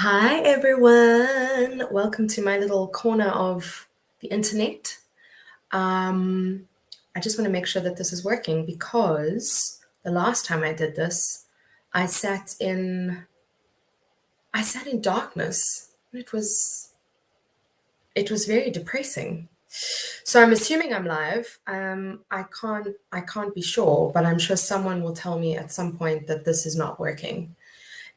Hi everyone, welcome to my little corner of the internet. I just want to make sure that this is working because the last time I did this, I sat in darkness. It was very depressing. So I'm assuming I'm live. I can't be sure, but I'm sure someone will tell me at some point that this is not working.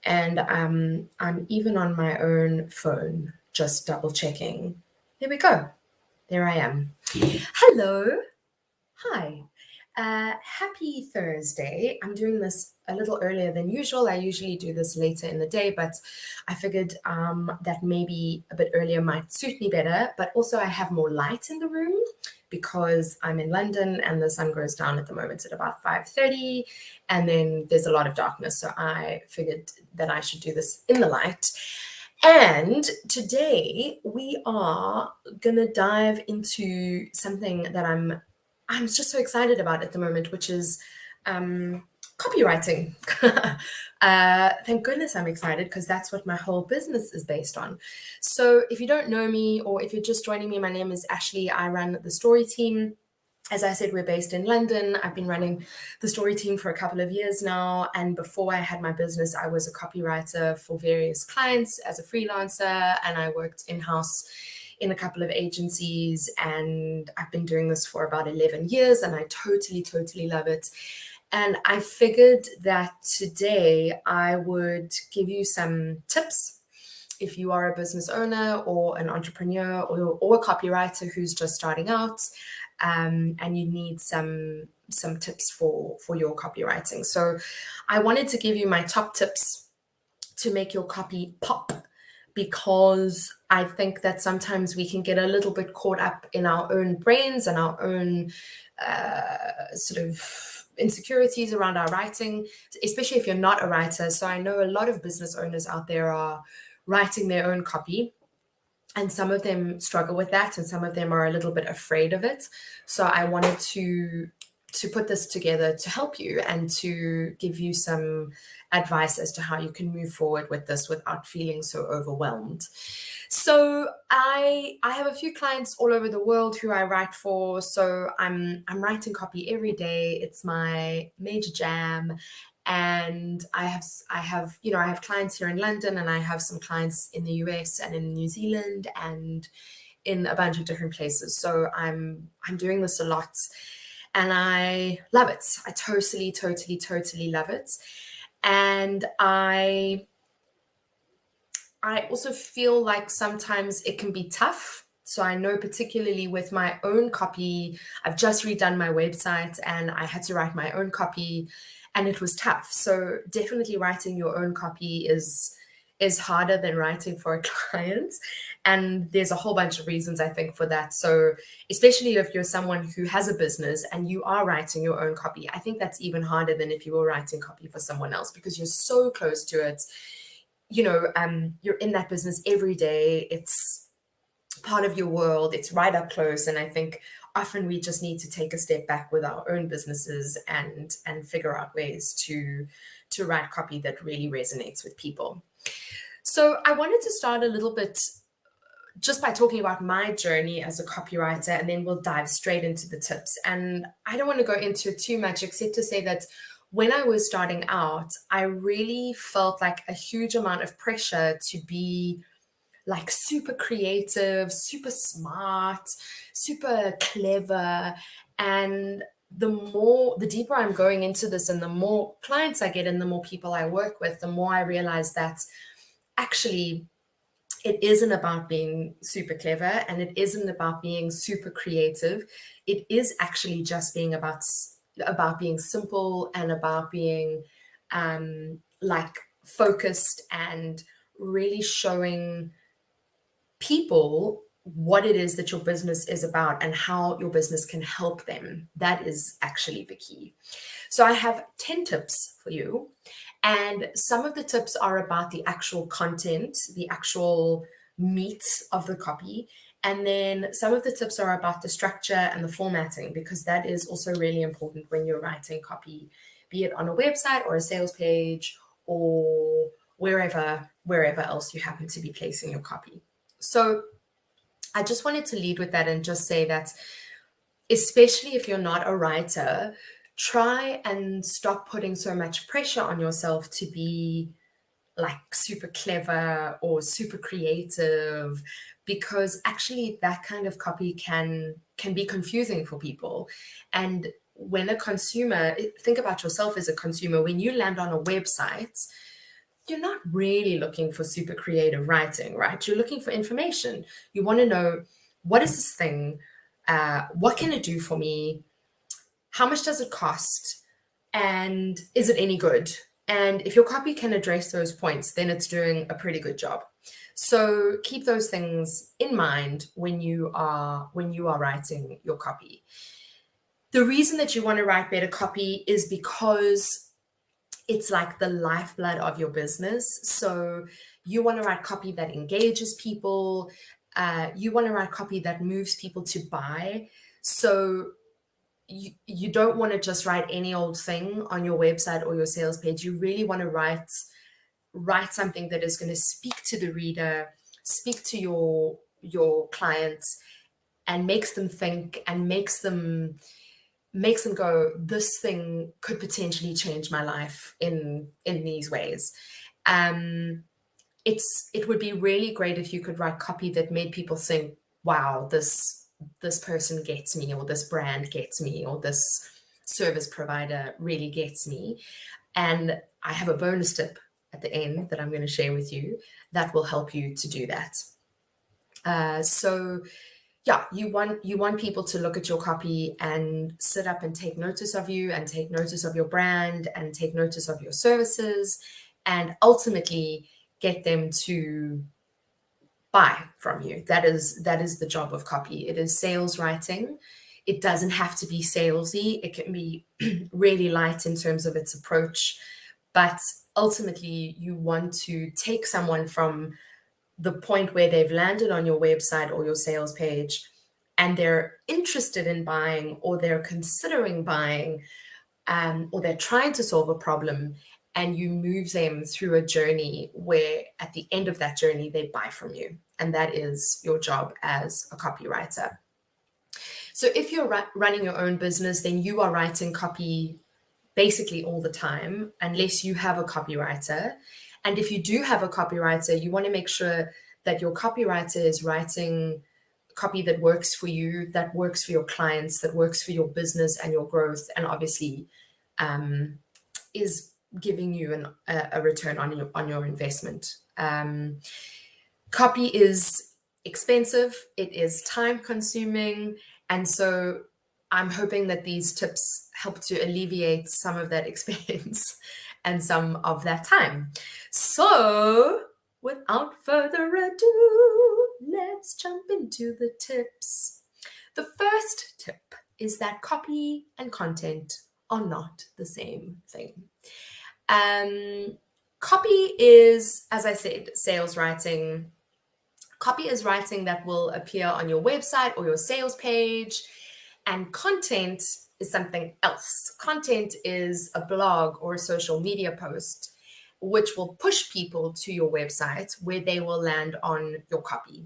And I'm even on my own phone, just double checking. There we go. There I am. Hello. Hi. Happy Thursday. I'm doing this a little earlier than usual. I usually do this later in the day, but I figured that maybe a bit earlier might suit me better. But also I have more light in the room because I'm in London and the sun goes down at the moment at about 5:30, and then there's a lot of darkness. So I figured that I should do this in the light. And today we are gonna dive into something that I'm just so excited about at the moment, which is copywriting. Thank goodness I'm excited because that's what my whole business is based on. So if you don't know me or if you're just joining me, my name is Ashleigh. I run the story team. As I said, we're based in London. I've been running the story team for a couple of years now. And before I had my business, I was a copywriter for various clients as a freelancer, and I worked in-house in a couple of agencies, and I've been doing this for about 11 years and I totally love it. And I figured that today I would give you some tips if you are a business owner or an entrepreneur or a copywriter who's just starting out, and you need some tips for your copywriting. So I wanted to give you my top tips to make your copy pop, because I think that sometimes we can get a little bit caught up in our own brains and our own sort of insecurities around our writing, especially if you're not a writer. So I know a lot of business owners out there are writing their own copy, and some of them struggle with that and some of them are a little bit afraid of it. So I wanted to put this together to help you and to give you some advice as to how you can move forward with this without feeling so overwhelmed. So I have a few clients all over the world who I write for. So I'm writing copy every day. It's my major jam. And I have clients here in London, and I have some clients in the US and in New Zealand and in a bunch of different places. So I'm doing this a lot. And I love it. I totally love it. And I also feel like sometimes it can be tough. So I know particularly with my own copy, I've just redone my website and I had to write my own copy and it was tough. So definitely writing your own copy is harder than writing for a client. And there's a whole bunch of reasons, I think, for that. So especially if you're someone who has a business and you are writing your own copy, I think that's even harder than if you were writing copy for someone else, because you're so close to it. You're in that business every day. It's part of your world. It's right up close. And I think often we just need to take a step back with our own businesses and figure out ways to write copy that really resonates with people. So I wanted to start a little bit just by talking about my journey as a copywriter, and then we'll dive straight into the tips. And I don't want to go into it too much, except to say that when I was starting out, I really felt like a huge amount of pressure to be like super creative, super smart, super clever. And the deeper I'm going into this and the more clients I get and the more people I work with, the more I realize that actually it isn't about being super clever and it isn't about being super creative. It is actually just being about being simple and about being like focused and really showing people what it is that your business is about and how your business can help them. That is actually the key. So I have 10 tips for you. And some of the tips are about the actual content, the actual meat of the copy. And then some of the tips are about the structure and the formatting, because that is also really important when you're writing copy, be it on a website or a sales page or wherever else you happen to be placing your copy. So I just wanted to lead with that and just say that, especially if you're not a writer, try and stop putting so much pressure on yourself to be like super clever or super creative, because actually that kind of copy can be confusing for people. And when a consumer, think about yourself as a consumer, when you land on a website, you're not really looking for super creative writing, right? You're looking for information. You want to know, what is this thing? What can it do for me? How much does it cost? And is it any good? And if your copy can address those points, then it's doing a pretty good job. So keep those things in mind when you are writing your copy. The reason that you want to write better copy is because it's like the lifeblood of your business. So you want to write copy that engages people. You want to write copy that moves people to buy. So you don't want to just write any old thing on your website or your sales page. You really want to write something that is going to speak to the reader, speak to your clients, and makes them think and makes them go, this thing could potentially change my life in these ways. It would be really great if you could write copy that made people think, wow, this person gets me, or this brand gets me, or this service provider really gets me. And I have a bonus tip at the end that I'm going to share with you that will help you to do that. So yeah, you want people to look at your copy and sit up and take notice of you, and take notice of your brand, and take notice of your services, and ultimately get them to buy from you. That is the job of copy. It is sales writing. It doesn't have to be salesy. It can be really light in terms of its approach, but ultimately you want to take someone from the point where they've landed on your website or your sales page, and they're interested in buying, or they're considering buying, or they're trying to solve a problem, and you move them through a journey where at the end of that journey, they buy from you. And that is your job as a copywriter. So if you're running your own business, then you are writing copy basically all the time, unless you have a copywriter. And if you do have a copywriter, you want to make sure that your copywriter is writing copy that works for you, that works for your clients, that works for your business and your growth, and obviously is giving you a return on your investment. Copy is expensive, it is time consuming, and so I'm hoping that these tips help to alleviate some of that expense and some of that time. So without further ado, let's jump into the tips. The first tip is that copy and content are not the same thing. Copy is, as I said, sales writing. Copy is writing that will appear on your website or your sales page, and content is something else. Content is a blog or a social media post which will push people to your website, where they will land on your copy.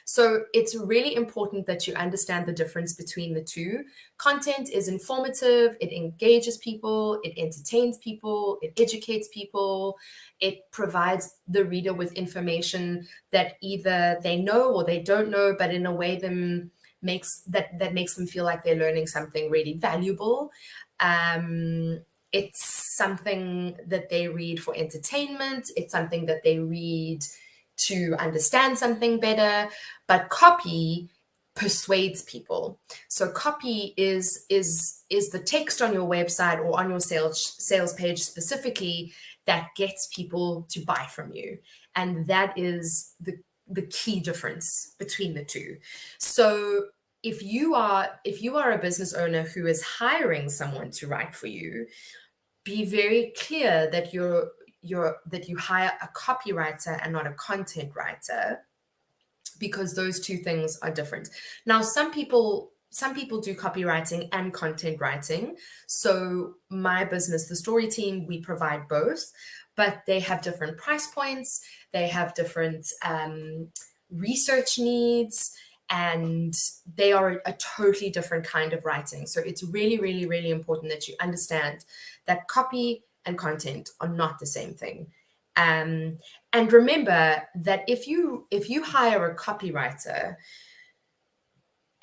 So it's really important that you understand the difference between the two. Content is informative, it engages people, it entertains people, it educates people, it provides the reader with information that either they know or they don't know, but in a way that makes them feel like they're learning something really valuable. It's something that they read for entertainment. It's something that they read to understand something better. But copy persuades people. So copy is the text on your website or on your sales page specifically that gets people to buy from you. And that is the key difference between the two. So if you are a business owner who is hiring someone to write for you, be very clear that you hire a copywriter and not a content writer, because those two things are different. Now, some people some people do copywriting and content writing. So my business, the Story Team, we provide both, but they have different price points. They have different research needs, and they are a totally different kind of writing. So it's really, really, really important that you understand that copy and content are not the same thing. And remember that if you hire a copywriter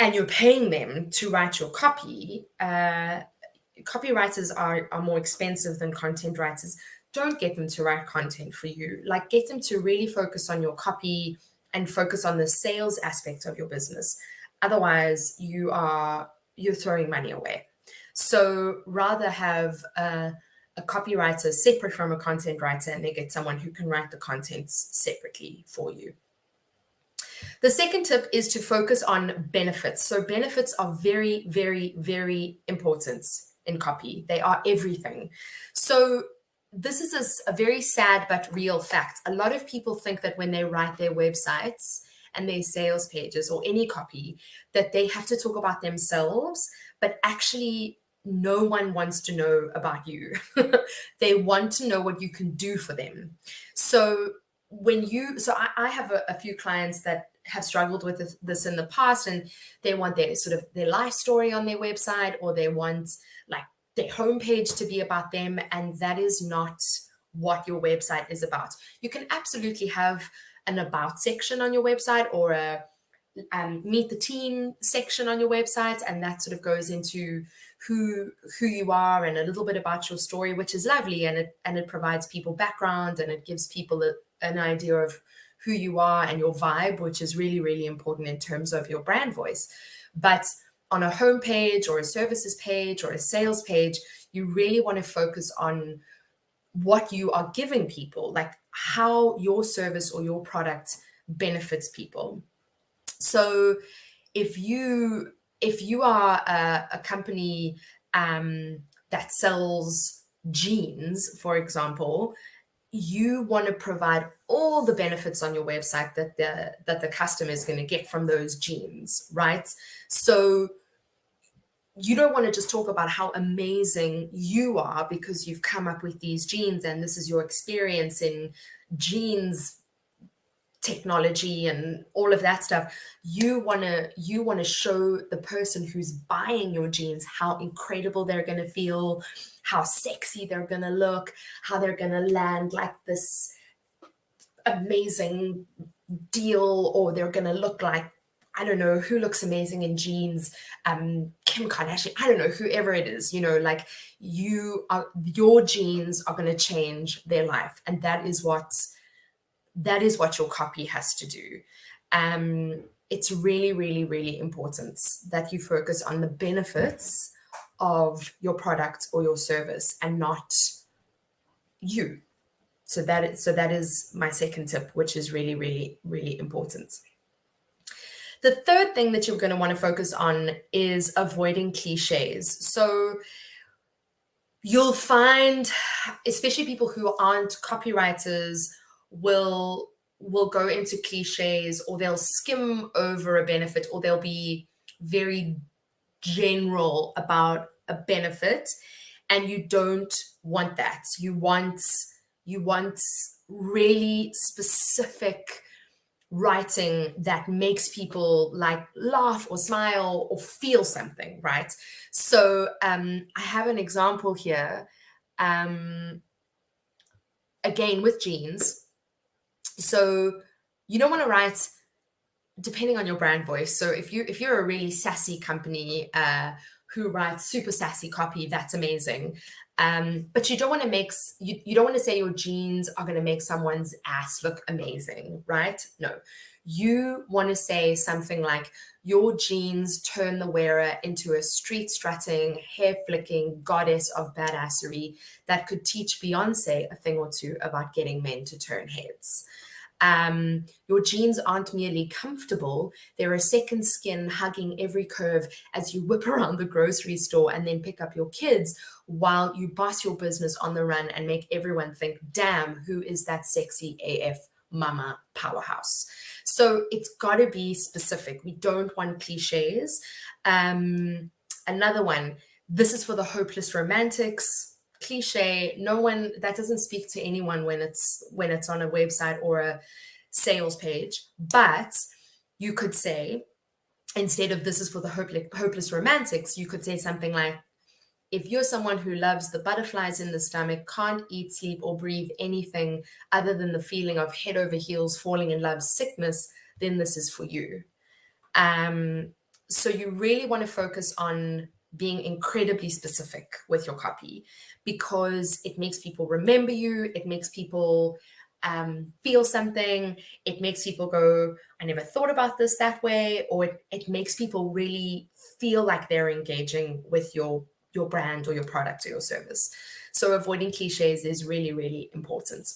and you're paying them to write your copy, copywriters are more expensive than content writers. Don't get them to write content for you. Like, get them to really focus on your copy and focus on the sales aspect of your business. Otherwise, you're throwing money away. So rather have a copywriter separate from a content writer, and they get someone who can write the contents separately for you. The second tip is to focus on benefits. So benefits are very, very, very important in copy. They are everything. So this is a very sad but real fact. A lot of people think that when they write their websites and their sales pages or any copy, that they have to talk about themselves, but actually no one wants to know about you. They want to know what you can do for them. So I have a few clients that have struggled with this in the past, and they want their life story on their website, or they want like their homepage to be about them, and that is not what your website is about. You can absolutely have an about section on your website, or a meet the team section on your website, and that sort of goes into who you are and a little bit about your story, which is lovely, and it provides people background, and it gives people an idea of who you are and your vibe, which is really, really important in terms of your brand voice. But on a homepage or a services page or a sales page, you really want to focus on what you are giving people, like how your service or your product benefits people. So if you are a company that sells jeans, for example, you want to provide all the benefits on your website that the customer is going to get from those jeans, right? So you don't want to just talk about how amazing you are because you've come up with these jeans and this is your experience in jeans technology and all of that stuff. You want to show the person who's buying your jeans how incredible they're going to feel, how sexy they're going to look, how they're going to land like this amazing deal, or they're going to look like, I don't know who looks amazing in jeans, Kim Kardashian, I don't know, whoever it is, like your jeans are going to change their life. And that is what your copy has to do. It's really, really, really important that you focus on the benefits of your product or your service and not you. So that is my second tip, which is really, really, really important. The third thing that you're going to want to focus on is avoiding cliches. So you'll find, especially people who aren't copywriters, will go into cliches, or they'll skim over a benefit, or they'll be very general about a benefit, and you don't want that. You want really specific writing that makes people like laugh or smile or feel something, right? So I have an example here, again with jeans. So you don't want to write depending on your brand voice. So if you're a really sassy company who writes super sassy copy, that's amazing. But you don't want to you don't want to say your jeans are going to make someone's ass look amazing, right? No, you want to say something like, your jeans turn the wearer into a street strutting, hair flicking goddess of badassery that could teach Beyonce a thing or two about getting men to turn heads. Your jeans aren't merely comfortable, they're a second skin hugging every curve as you whip around the grocery store and then pick up your kids while you boss your business on the run and make everyone think, damn, who is that sexy AF mama powerhouse. So it's got to be specific. We don't want cliches. Another one, this is for the hopeless romantics. Cliche. No one, that doesn't speak to anyone when it's on a website or a sales page. But you could say, instead of this is for the hopeless romantics, you could say something like, if you're someone who loves the butterflies in the stomach, can't eat, sleep, or breathe anything other than the feeling of head over heels falling in love sickness, then this is for you. So you really want to focus on being incredibly specific with your copy, because it makes people remember you. It makes people feel something. It makes people go, I never thought about this that way. Or it makes people really feel like they're engaging with your brand or your product or your service. So avoiding cliches is really, really important.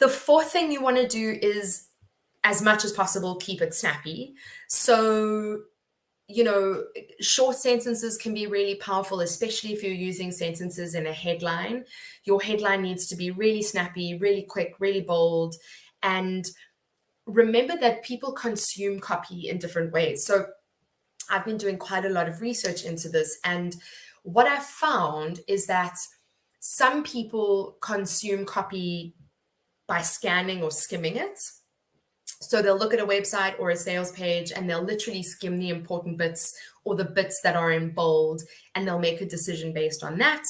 The fourth thing you want to do is, as much as possible, keep it snappy. So, short sentences can be really powerful, especially if you're using sentences in a headline. Your headline needs to be really snappy, really quick, really bold. And remember that people consume copy in different ways. So I've been doing quite a lot of research into this. And what I've found is that some people consume copy by scanning or skimming it. So they'll look at a website or a sales page and they'll literally skim the important bits or the bits that are in bold, and they'll make a decision based on that.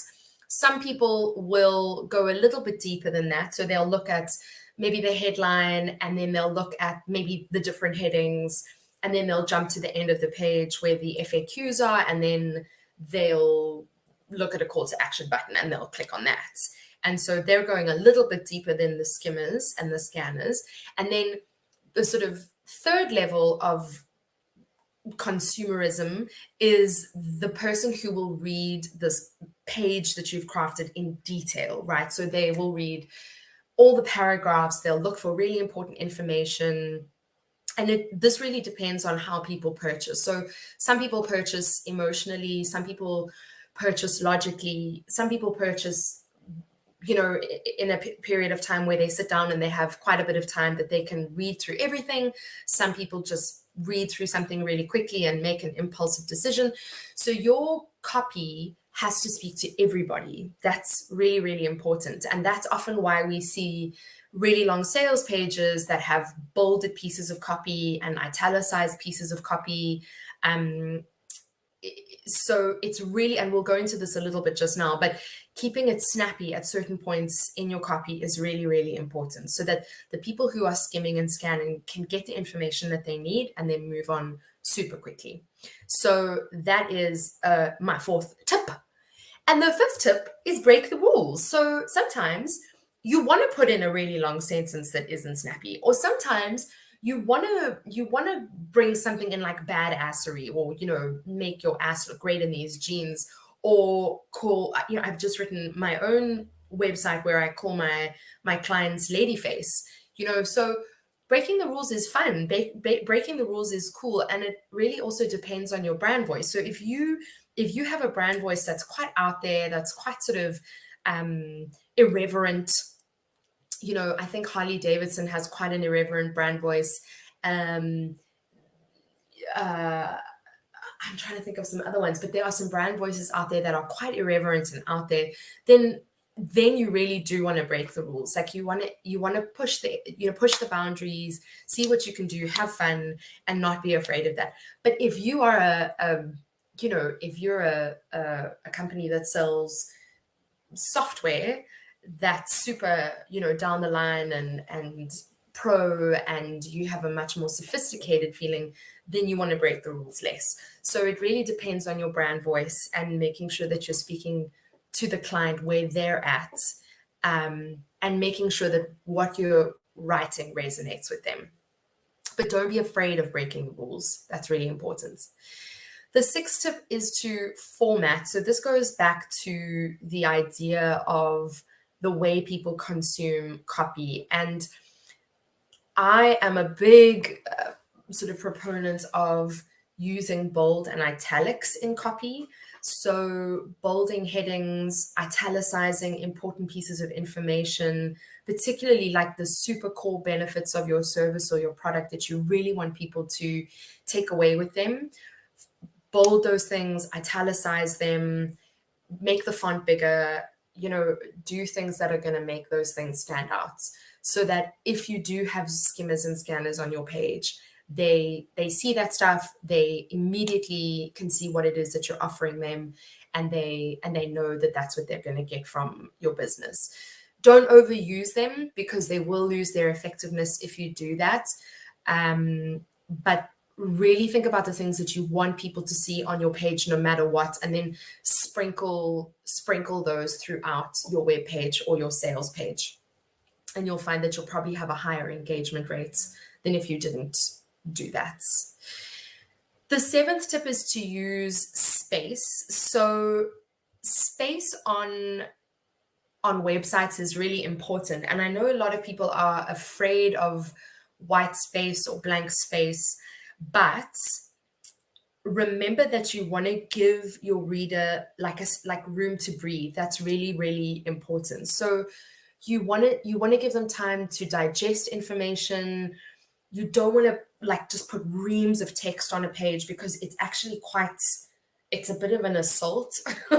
Some people will go a little bit deeper than that. So they'll look at maybe the headline, and then they'll look at maybe the different headings, and then they'll jump to the end of the page where the FAQs are, and then they'll look at a call to action button and they'll click on that. And so they're going a little bit deeper than the skimmers and the scanners. And then the sort of third level of consumerism is the person who will read this page that you've crafted in detail, right? So they will read all the paragraphs, they'll look for really important information. And this really depends on how people purchase. So some people purchase emotionally, some people purchase logically, some people purchase in a period of time where they sit down and they have quite a bit of time that they can read through everything. Some people just read through something really quickly and make an impulsive decision. So your copy has to speak to everybody. That's really, really important. And that's often why we see really long sales pages that have bolded pieces of copy and italicized pieces of copy. So it's really, and we'll go into this a little bit just now, but keeping it snappy at certain points in your copy is really, really important, so that the people who are skimming and scanning can get the information that they need and then move on super quickly. So that is my fourth tip. And the fifth tip is break the rules. So sometimes you want to put in a really long sentence that isn't snappy, or sometimes you want to bring something in like badassery, or make your ass look great in these jeans, or call, I've just written my own website where I call my clients ladyface, so breaking the rules is fun. Breaking the rules is cool, and it really also depends on your brand voice. So if you have a brand voice that's quite out there, that's quite sort of irreverent, I think Harley Davidson has quite an irreverent brand voice. I'm trying to think of some other ones, but there are some brand voices out there that are quite irreverent and out there. Then you really do want to break the rules. Like you want to push the boundaries, see what you can do, have fun, and not be afraid of that. But if you are if you're a company that sells software that's super, down the line and pro, and you have a much more sophisticated feeling, then you want to break the rules less. So it really depends on your brand voice and making sure that you're speaking to the client where they're at, and making sure that what you're writing resonates with them. But don't be afraid of breaking the rules. That's really important. The sixth tip is to format. So this goes back to the idea of the way people consume copy. And I am a big sort of proponent of using bold and italics in copy. So bolding headings, italicizing important pieces of information, particularly like the super core benefits of your service or your product that you really want people to take away with them. Bold those things, italicize them, make the font bigger, do things that are going to make those things stand out, so that if you do have skimmers and scanners on your page, they see that stuff, they immediately can see what it is that you're offering them, and they know that that's what they're going to get from your business. Don't overuse them, because they will lose their effectiveness if you do that. But really think about the things that you want people to see on your page no matter what, and then sprinkle those throughout your web page or your sales page, and you'll find that you'll probably have a higher engagement rate than if you didn't do that. The 7th tip is to use space. So space on websites is really important, and I know a lot of people are afraid of white space or blank space, but remember that you want to give your reader like room to breathe. That's really, really important. So you want to give them time to digest information. You don't want to just put reams of text on a page, because it's actually it's a bit of an assault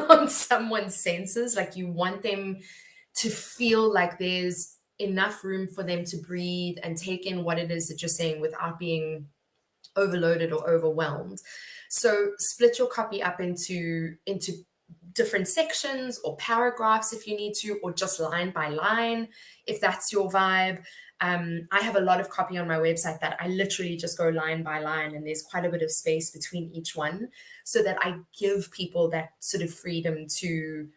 on someone's senses. You want them to feel like there's enough room for them to breathe and take in what it is that you're saying without being overloaded or overwhelmed. So split your copy up into different sections or paragraphs if you need to, or just line by line if that's your vibe. I have a lot of copy on my website that I literally just go line by line, and there's quite a bit of space between each one, so that I give people that sort of freedom to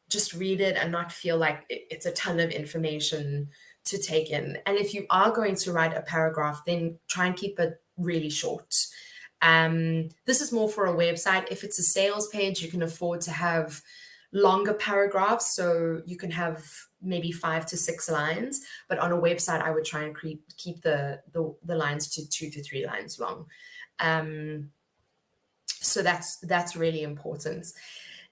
just read it and not feel like it's a ton of information to take in. And if you are going to write a paragraph, then try and keep it really short. This is more for a website. If it's a sales page, you can afford to have longer paragraphs, so you can have maybe 5 to 6 lines, but on a website I would try and keep the lines to 2 to 3 lines long. So that's really important.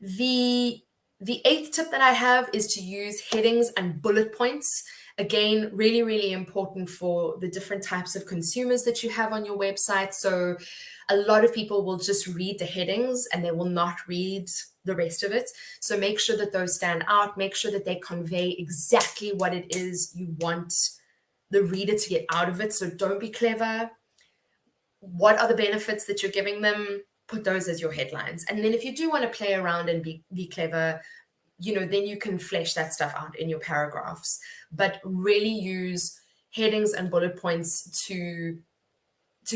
The 8th tip that I have is to use headings and bullet points. Again, really, really important for the different types of consumers that you have on your website. So a lot of people will just read the headings and they will not read the rest of it. So make sure that those stand out. Make sure that they convey exactly what it is you want the reader to get out of it. So don't be clever. What are the benefits that you're giving them? Put those as your headlines. And then if you do want to play around and be clever, then you can flesh that stuff out in your paragraphs. But really use headings and bullet points to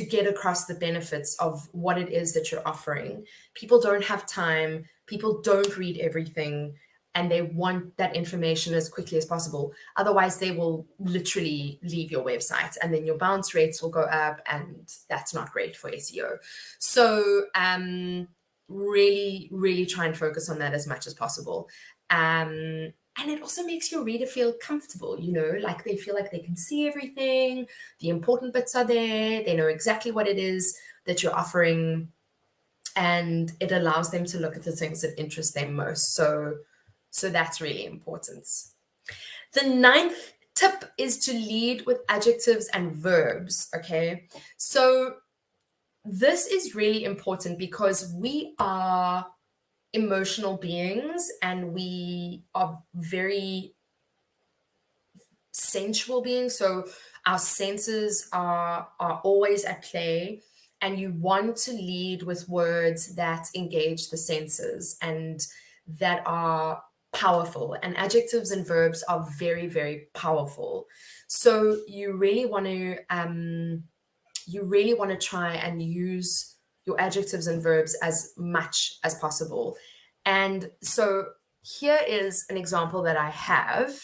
get across the benefits of what it is that you're offering. People don't have time. People don't read everything, and they want that information as quickly as possible. Otherwise, they will literally leave your website, and then your bounce rates will go up, and that's not great for SEO. So really, really try and focus on that as much as possible. And it also makes your reader feel comfortable, like they feel like they can see everything. The important bits are there. They know exactly what it is that you're offering, and it allows them to look at the things that interest them most. So that's really important. The 9th tip is to lead with adjectives and verbs, okay? So this is really important because we are emotional beings, and we are very sensual beings. So our senses are always at play, and you want to lead with words that engage the senses and that are powerful. And adjectives and verbs are very, very powerful. So you really want to try and use your adjectives and verbs as much as possible. And so here is an example that I have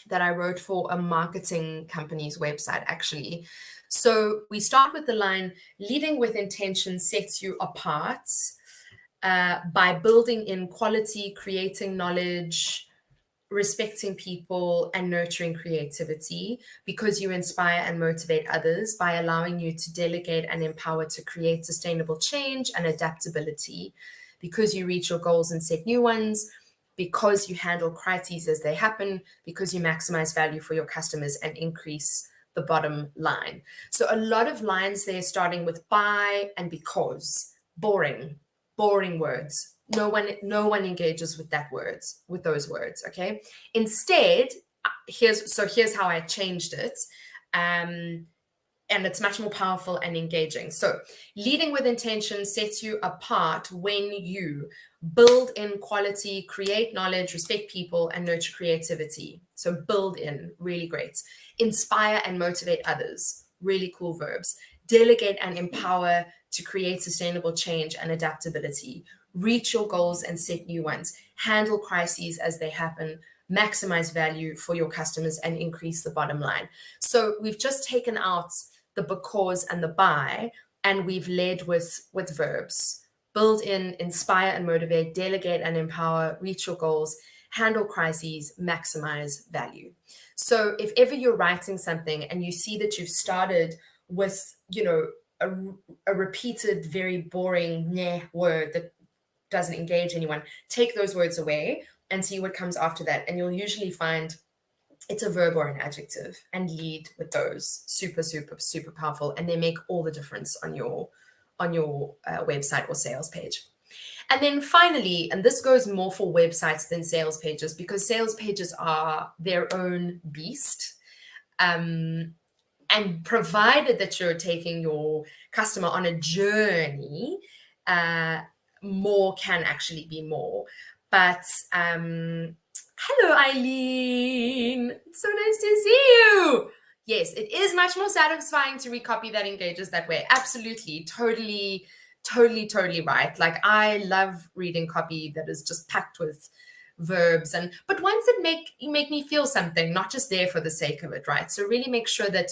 that I wrote for a marketing company's website, actually. So we start with the line, leading with intention sets you apart by building in quality, creating knowledge, respecting people and nurturing creativity, because you inspire and motivate others by allowing you to delegate and empower to create sustainable change and adaptability, because you reach your goals and set new ones, because you handle crises as they happen, because you maximize value for your customers and increase the bottom line. So a lot of lines there starting with by and because. Boring words. No one engages with those words. Okay. Instead, here's how I changed it. And it's much more powerful and engaging. So leading with intention sets you apart when you build in quality, create knowledge, respect people, and nurture creativity. So build in, really great. Inspire and motivate others, really cool verbs. Delegate and empower to create sustainable change and adaptability. Reach your goals and set new ones. Handle crises as they happen. Maximize value for your customers and increase the bottom line. So we've just taken out the because and the by, and we've led with verbs. Build in, inspire and motivate, delegate and empower, reach your goals, handle crises, maximize value. So if ever you're writing something and you see that you've started with, a repeated, very boring word that doesn't engage anyone, take those words away and see what comes after that. And you'll usually find it's a verb or an adjective, and lead with those. Super, super, super powerful. And they make all the difference on your website or sales page. And then finally, and this goes more for websites than sales pages, because sales pages are their own beast. And provided that you're taking your customer on a journey, more can actually be more. But hello, Eileen. It's so nice to see you. Yes, it is much more satisfying to recopy that engages that way. Absolutely, totally right. Like, I love reading copy that is just packed with verbs, but ones that make me feel something, not just there for the sake of it, right? So really make sure that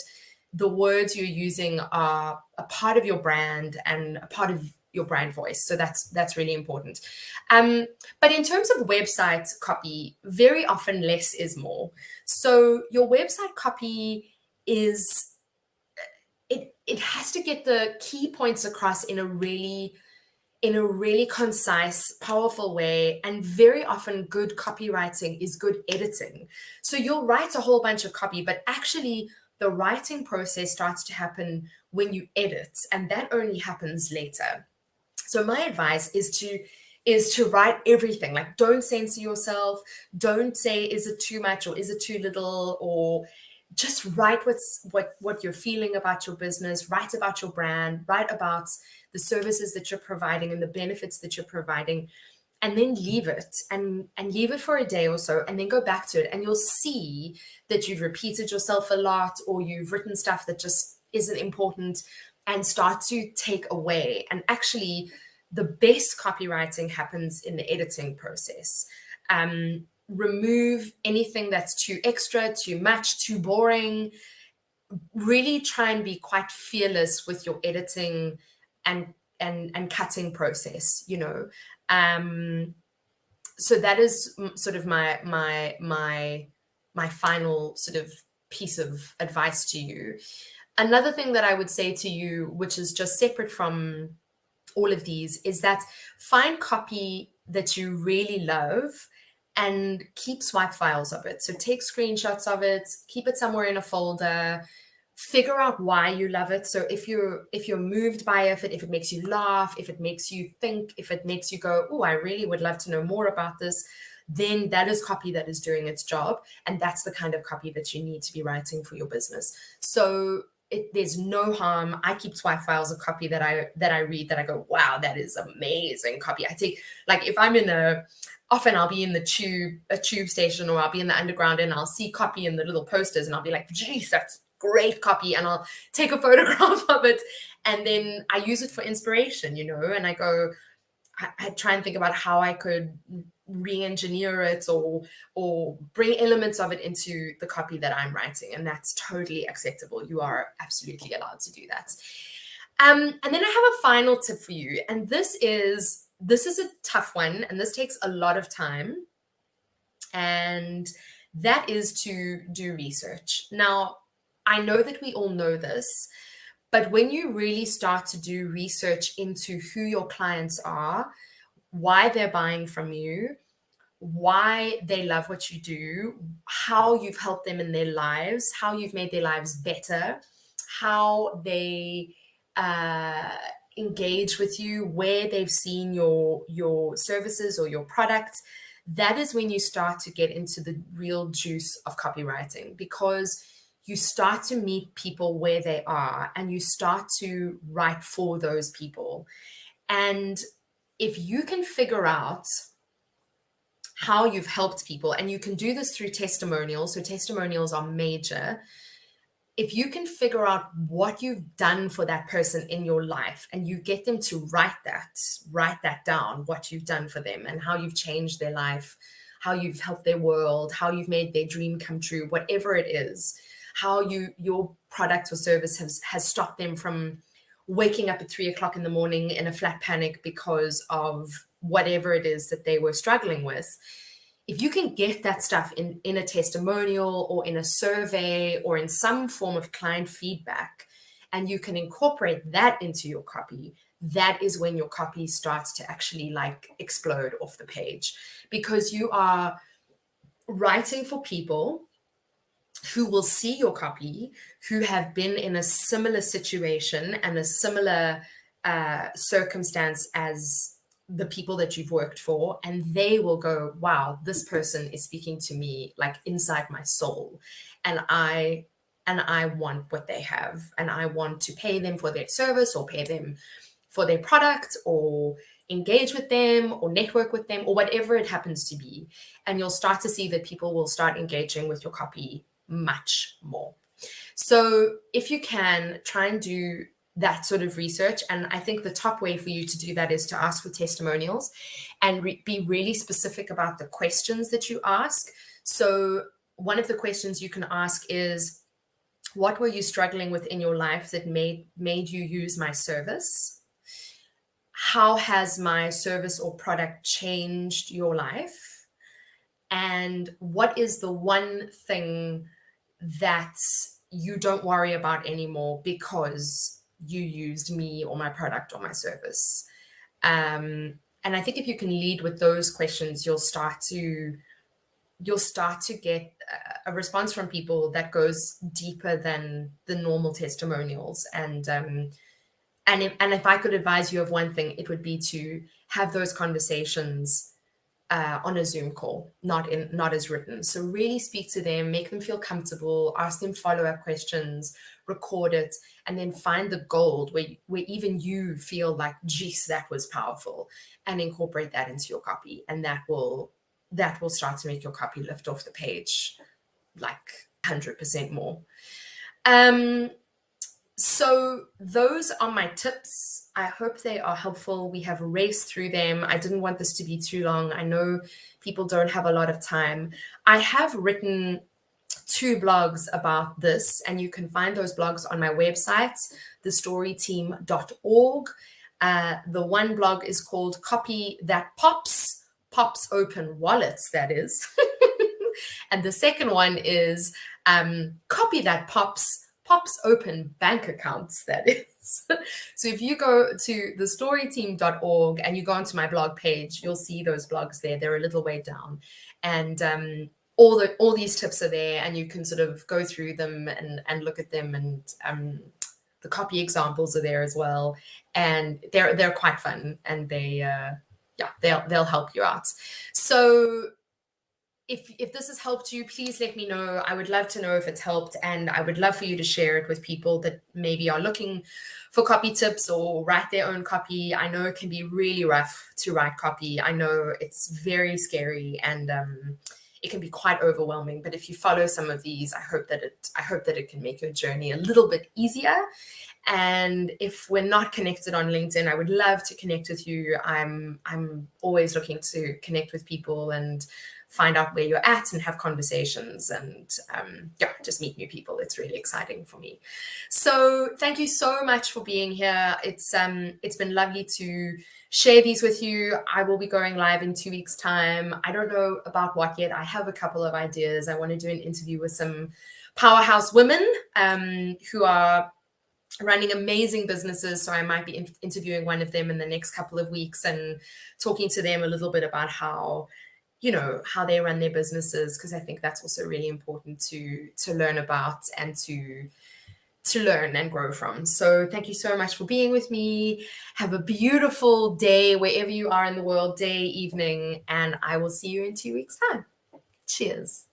the words you're using are a part of your brand and a part of your brand voice. So that's really important. But in terms of website copy, very often less is more. So your website copy is, it has to get the key points across in a really concise, powerful way. And very often good copywriting is good editing. So you'll write a whole bunch of copy, but actually the writing process starts to happen when you edit, and that only happens later. So my advice is to write everything. Like, don't censor yourself. Don't say, is it too much or is it too little? Or just write what you're feeling about your business, write about your brand, write about the services that you're providing and the benefits that you're providing, and then leave it and leave it for a day or so, and then go back to it, and you'll see that you've repeated yourself a lot, or you've written stuff that just isn't important, and start to take away. And actually, the best copywriting happens in the editing process. Remove anything that's too extra, too much, too boring. Really try and be quite fearless with your editing and cutting process, so that is sort of my final sort of piece of advice to you. Another thing that I would say to you, which is just separate from all of these, is that find copy that you really love and keep swipe files of it. So take screenshots of it, keep it somewhere in a folder, figure out why you love it. So if you're moved by it, if it makes you laugh, if it makes you think, if it makes you go, oh, I really would love to know more about this, then that is copy that is doing its job. And that's the kind of copy that you need to be writing for your business. So there's no harm. I keep swipe files of copy that I read that I go, wow, that is amazing copy. I take, like, if I'm often I'll be in a tube station, or I'll be in the underground, and I'll see copy in the little posters, and I'll be like, geez, that's great copy. And I'll take a photograph of it, and then I use it for inspiration, and I go, I try and think about how I could re-engineer it or bring elements of it into the copy that I'm writing. And that's totally acceptable. You are absolutely allowed to do that. And then I have a final tip for you. And this is a tough one, and this takes a lot of time. And that is to do research. Now, I know that we all know this, but when you really start to do research into who your clients are, why they're buying from you, why they love what you do, how you've helped them in their lives, how you've made their lives better, how they engage with you, where they've seen your services or your products, that is when you start to get into the real juice of copywriting, because you start to meet people where they are and you start to write for those people. And if you can figure out how you've helped people, and you can do this through testimonials, so testimonials are major. If you can figure out what you've done for that person in your life and you get them to write that down, what you've done for them and how you've changed their life, how you've helped their world, how you've made their dream come true, whatever it is, how your product or service has stopped them from waking up at 3 o'clock in the morning in a flat panic because of whatever it is that they were struggling with. If you can get that stuff in a testimonial or in a survey or in some form of client feedback, and you can incorporate that into your copy, that is when your copy starts to actually like explode off the page, because you are writing for people who will see your copy, who have been in a similar situation and a similar circumstance as the people that you've worked for, and they will go, wow, this person is speaking to me like inside my soul, and I want what they have, and I want to pay them for their service or pay them for their product or engage with them or network with them or whatever it happens to be. And you'll start to see that people will start engaging with your copy much more. So if you can, try and do that sort of research. And I think the top way for you to do that is to ask for testimonials and be really specific about the questions that you ask. So one of the questions you can ask is, what were you struggling with in your life that made you use my service? How has my service or product changed your life? And what is the one thing that you don't worry about anymore because you used me or my product or my service? And I think if you can lead with those questions, you'll start to get a response from people that goes deeper than the normal testimonials. And if I could advise you of one thing, it would be to have those conversations on a Zoom call, not as written. So really speak to them, make them feel comfortable, ask them follow-up questions, record it, and then find the gold where even you feel like, geez, that was powerful, and incorporate that into your copy. And that will start to make your copy lift off the page like 100% more. So those are my tips. I hope they are helpful. We have raced through them. I didn't want this to be too long. I know people don't have a lot of time. I have written 2 blogs about this, and you can find those blogs on my website, thestoryteam.org. The one blog is called Copy That Pops Open Wallets, that is. And the second one is Copy That Pops Open Bank Accounts, that is. So if you go to thestoryteam.org and you go onto my blog page, you'll see those blogs there. They're a little way down. And all these tips are there, and you can sort of go through them and look at them, and the copy examples are there as well. And they're quite fun, and they'll help you out. So if this has helped you, please let me know. I would love to know if it's helped, and I would love for you to share it with people that maybe are looking for copy tips or write their own copy. I know it can be really rough to write copy. I know it's very scary, and it can be quite overwhelming. But if you follow some of these, I hope that it can make your journey a little bit easier. And if we're not connected on LinkedIn, I would love to connect with you. I'm always looking to connect with people and find out where you're at and have conversations and yeah, just meet new people. It's really exciting for me. So thank you so much for being here. It's been lovely to share these with you. I will be going live in 2 weeks' time. I don't know about what yet. I have a couple of ideas. I want to do an interview with some powerhouse women who are running amazing businesses. So I might be interviewing one of them in the next couple of weeks and talking to them a little bit about how, you know, how they run their businesses, because I think that's also really important to learn about and to learn and grow from. So thank you so much for being with me. Have a beautiful day wherever you are in the world, day, evening, and I will see you in 2 weeks' time. Cheers.